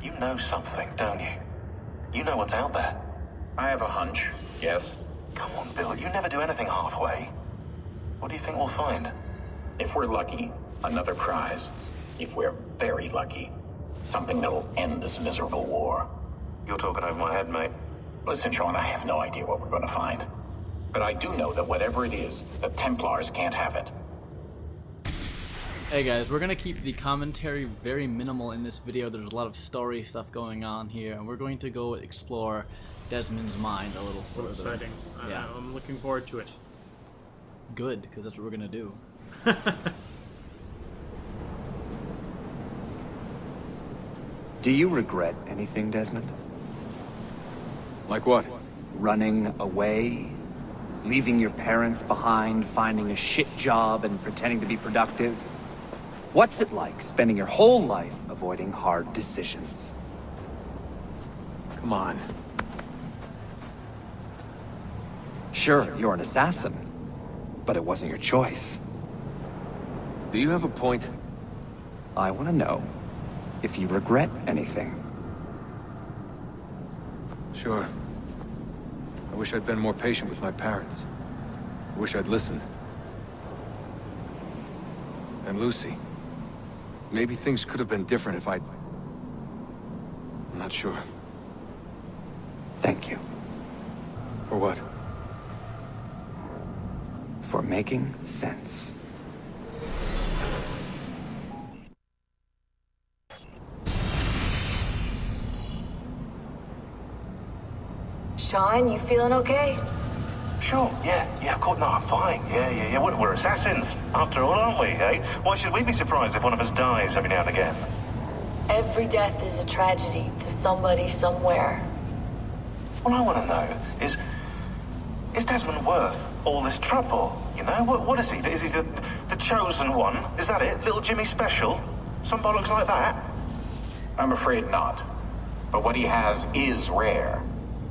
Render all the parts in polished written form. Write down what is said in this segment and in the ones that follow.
You know something, don't you? You know what's out there. I have a hunch, yes. Come on, Bill, you never do anything halfway. What do you think we'll find? If we're lucky, another prize. If we're very lucky, something that'll end this miserable war. You're talking over my head, mate. Listen, Sean, I have no idea what we're going to find. But I do know that whatever it is, the Templars can't have it. Hey guys, we're going to keep the commentary very minimal in this video. There's a lot of story stuff going on here, and we're going to go explore Desmond's mind a little further. Exciting. Yeah. I'm looking forward to it. Good, because that's what we're going to do. Do you regret anything, Desmond? Like what? Running away? Leaving your parents behind, finding a shit job and pretending to be productive? What's it like spending your whole life avoiding hard decisions? Come on. Sure, you're an assassin, but it wasn't your choice. Do you have a point? I want to know if you regret anything. Sure. I wish I'd been more patient with my parents. I wish I'd listened. And Lucy. Maybe things could have been different if I'd... I'm not sure. Thank you. For what? For making sense. Sean, you feeling okay? Sure, yeah, of course. No, I'm fine. Yeah. We're assassins, after all, aren't we, eh? Why should we be surprised if one of us dies every now and again? Every death is a tragedy to somebody somewhere. What I want to know is Desmond worth all this trouble, you know? What is he? Is he the chosen one? Is that it? Little Jimmy Special? Some bollocks like that? I'm afraid not. But what he has is rare.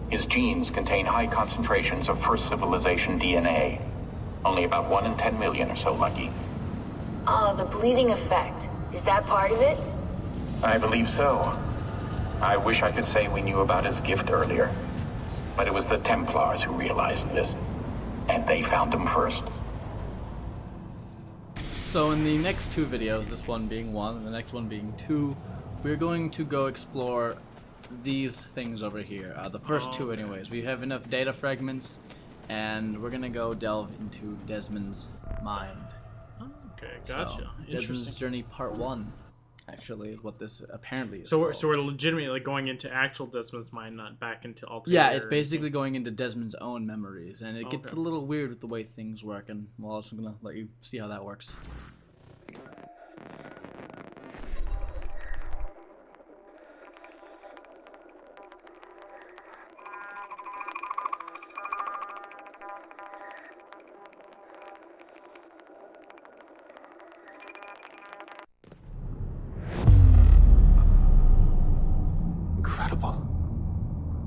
His genes contain high concentrations of first civilization DNA. Only about 1 in 10 million or so lucky. The bleeding effect. Is that part of it? I believe so. I wish I could say we knew about his gift earlier. But it was the Templars who realized this. And they found him first. So in the next two videos, this one being 1 and the next one being 2, we're going to go explore these things over here. The first two anyways. We have enough data fragments, and we're gonna go delve into Desmond's mind. Okay, gotcha. So, Interesting. Desmond's Journey Part 1, actually, is what this apparently is So called. we're legitimately like going into actual Desmond's mind, not back into Altair. Yeah, it's basically going into Desmond's own memories, and it gets a Okay. little weird with the way things work, and well, I'm just gonna let you see how that works. Incredible.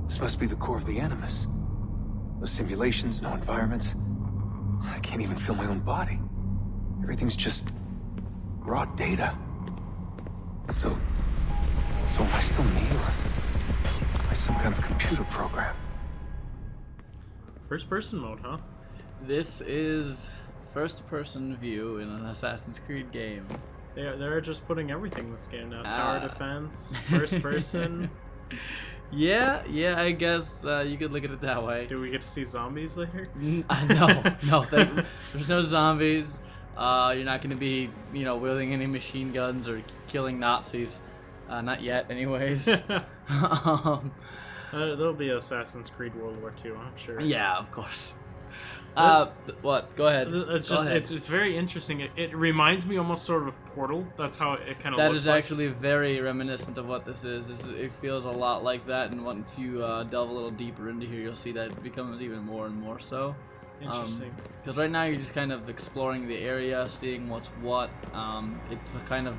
This must be the core of the Animus. No simulations, no environments. I can't even feel my own body. Everything's just raw data. So am I still me, or am I some kind of computer program? First person mode, huh? This is first-person view in an Assassin's Creed game. They're just putting everything in this game now. Tower defense, first person. Yeah, I guess you could look at it that way. Do we get to see zombies later? No, there's no zombies. You're not going to be, wielding any machine guns or killing Nazis. Not yet, anyways. There'll be Assassin's Creed World War II, I'm sure. Yeah, of course. What? Go ahead. It's very interesting. It reminds me almost sort of Portal. That's how it kind of looks. That is actually very reminiscent of what this is. It feels a lot like that, and once you delve a little deeper into here, you'll see that it becomes even more and more so. Interesting. Because right now you're just kind of exploring the area, seeing what's what. It's a kind of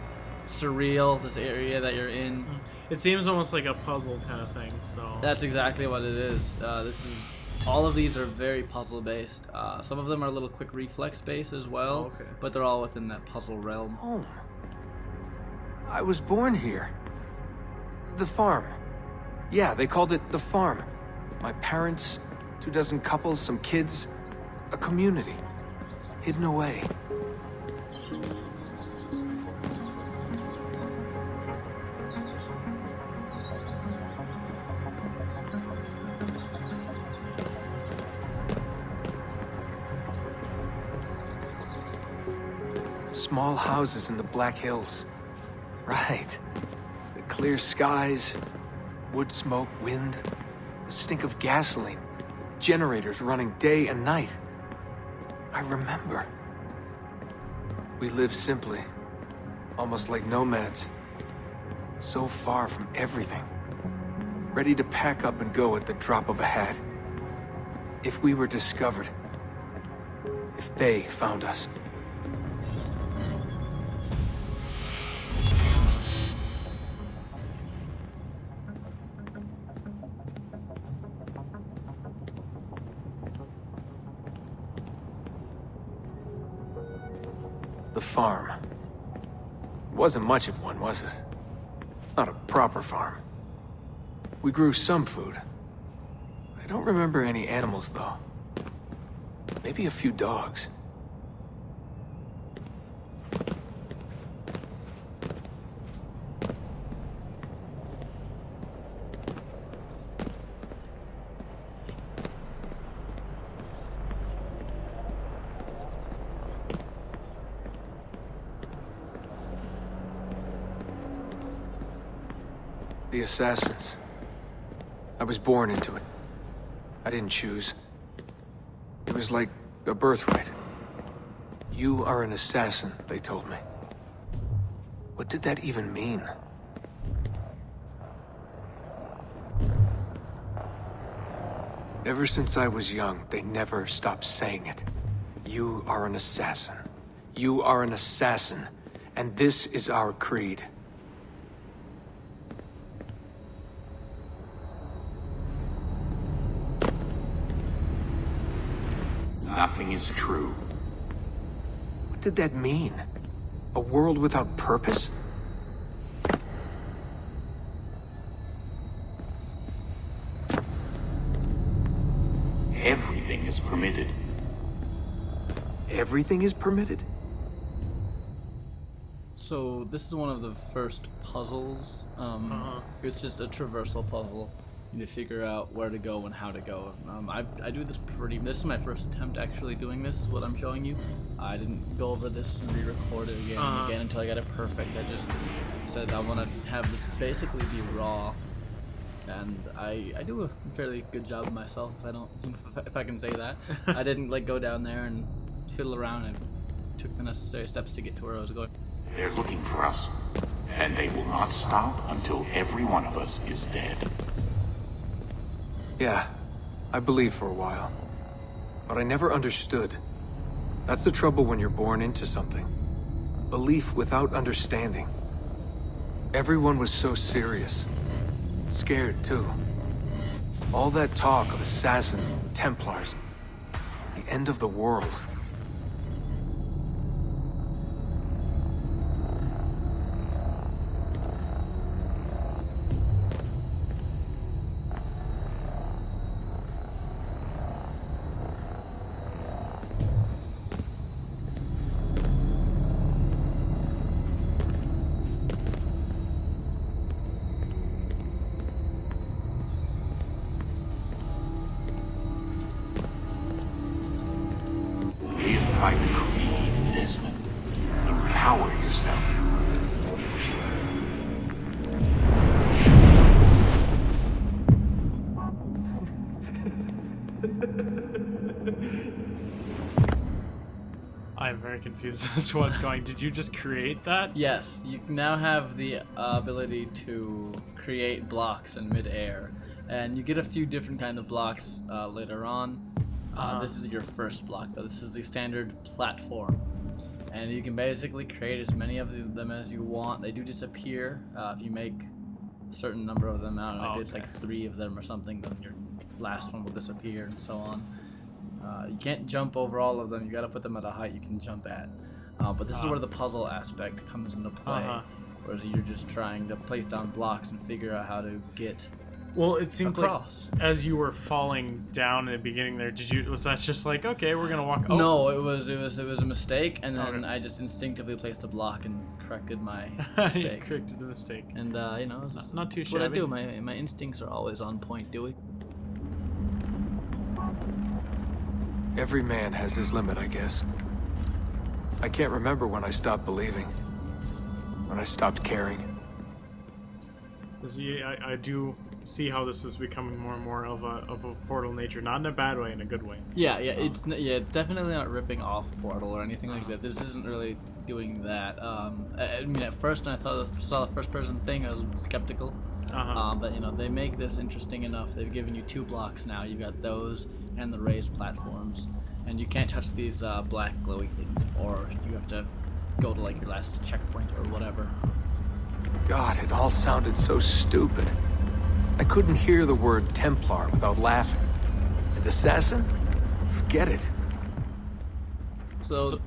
surreal, this area that you're in. It seems almost like a puzzle kind of thing. So that's exactly what it is. All of these are very puzzle based. Some of them are a little quick reflex based as well, but they're all within that puzzle realm. Home. I was born here. The farm. Yeah, they called it the farm. My parents, 24 couples, some kids, a community. Hidden away. Small houses in the Black Hills. Right. The clear skies, wood smoke, wind, the stink of gasoline, generators running day and night. I remember. We lived simply, almost like nomads. So far from everything. Ready to pack up and go at the drop of a hat. If we were discovered. If they found us. The farm. It wasn't much of one, was it? Not a proper farm. We grew some food. I don't remember any animals, though. Maybe a few dogs. The assassins. I was born into it. I didn't choose. It was like a birthright. You are an assassin, they told me. What did that even mean? Ever since I was young, they never stopped saying it. You are an assassin. You are an assassin. And this is our creed. Nothing is true. What did that mean? A world without purpose? Everything is permitted. Everything is permitted? So this is one of the first puzzles. It's just a traversal puzzle. You need to figure out where to go and how to go. I do this this is my first attempt actually doing this, is what I'm showing you. I didn't go over this and re-record it again and again until I got it perfect. I just said I want to have this basically be raw. And I do a fairly good job of myself, if I can say that. I didn't like go down there and fiddle around. I took the necessary steps to get to where I was going. They're looking for us, and they will not stop until every one of us is dead. Yeah, I believed for a while. But I never understood. That's the trouble when you're born into something. Belief without understanding. Everyone was so serious. Scared, too. All that talk of assassins and Templars. The end of the world. Live by the creed, Desmond. Empower yourself. I'm very confused as to what's going. Did you just create that? Yes, you now have the ability to create blocks in midair, and you get a few different kind of blocks later on. This is your first block, though. This is the standard platform, and you can basically create as many of them as you want. They do disappear if you make a certain number of them out. Maybe it's like 3 of them or something. Then your last one will disappear, and so on. You can't jump over all of them. You got to put them at a height you can jump at. But this is where the puzzle aspect comes into play. or is it you're just trying to place down blocks and figure out how to get Well, it seemed across? like as you were falling down in the beginning there, was that just like, okay, we're gonna walk? Oh. No, it was a mistake, and then Okay. I just instinctively placed a block and corrected my You mistake. corrected the mistake. And you know, it's Not too what I shabby. do. My instincts are always on point, Dewey. Every man has his limit, I guess. I can't remember when I stopped believing. When I stopped caring. See, I do see how this is becoming more and more of a Portal nature, not in a bad way, in a good way. Yeah, it's definitely not ripping off Portal or anything like that. This isn't really doing that. I mean, at first when I saw the first person thing, I was skeptical. But you know, they make this interesting enough. They've given you 2 blocks now. You got those and the raised platforms, and you can't touch these black glowy things, or you have to go to like your last checkpoint or whatever. God, it all sounded so stupid. I couldn't hear the word Templar without laughing. And assassin? Forget it. So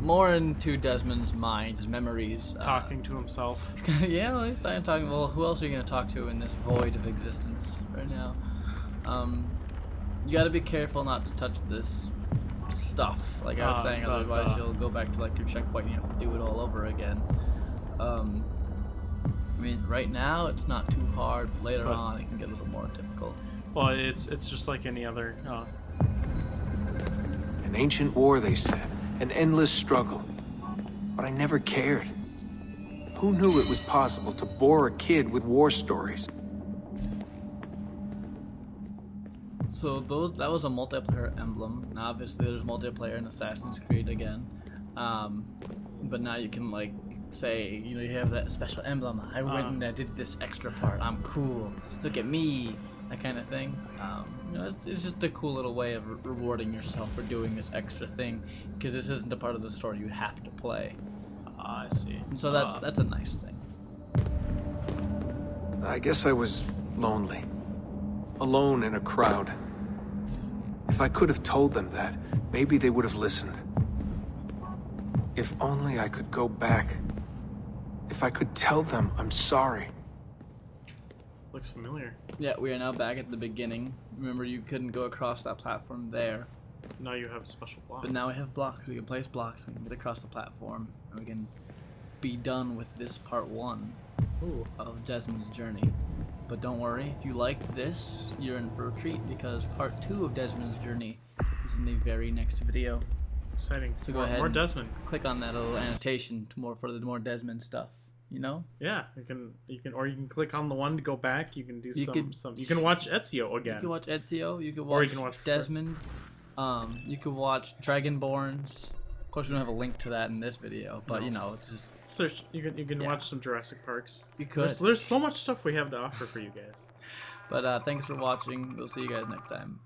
more into Desmond's mind, his memories. Talking to himself. Yeah, well, at least I'm talking. Well, who else are you going to talk to in this void of existence right now? You got to be careful not to touch this stuff. Like I was saying, otherwise you'll go back to like your checkpoint and you have to do it all over again. I mean, right now it's not too hard. But later on, it can get a little more difficult. Well, it's just like any other. An ancient war, they said. An endless struggle. But I never cared. Who knew it was possible to bore a kid with war stories? So that was a multiplayer emblem. Now obviously there's multiplayer in Assassin's Creed again. But now you can like say, you know, you have that special emblem. I went and I did this extra part. I'm cool. Look at me. That kind of thing. You know, it's just a cool little way of rewarding yourself for doing this extra thing, because this isn't a part of the story you have to play. I see. And so that's a nice thing. I guess I was lonely. Alone in a crowd. If I could have told them that, maybe they would have listened. If only I could go back. If I could tell them I'm sorry. Looks familiar. Yeah, we are now back at the beginning. Remember, you couldn't go across that platform there. Now you have special blocks. But now we have blocks. We can place blocks. We can get across the platform, and we can be done with this part 1 of Desmond's journey. But don't worry, if you liked this, you're in for a treat, because part 2 of Desmond's journey is in the very next video. Exciting. So go ahead. More and Desmond. Click on that little annotation for the more Desmond stuff. You know? Yeah, you can click on the one to go back. You can do You You can watch Ezio again. You can watch Ezio. You can watch, Or you can watch Desmond. You can watch Dragonborns. Of course, we don't have a link to that in this video, but you know, it's just search. You can watch some Jurassic Parks. You could. There's so much stuff we have to offer for you guys. But thanks for watching. We'll see you guys next time.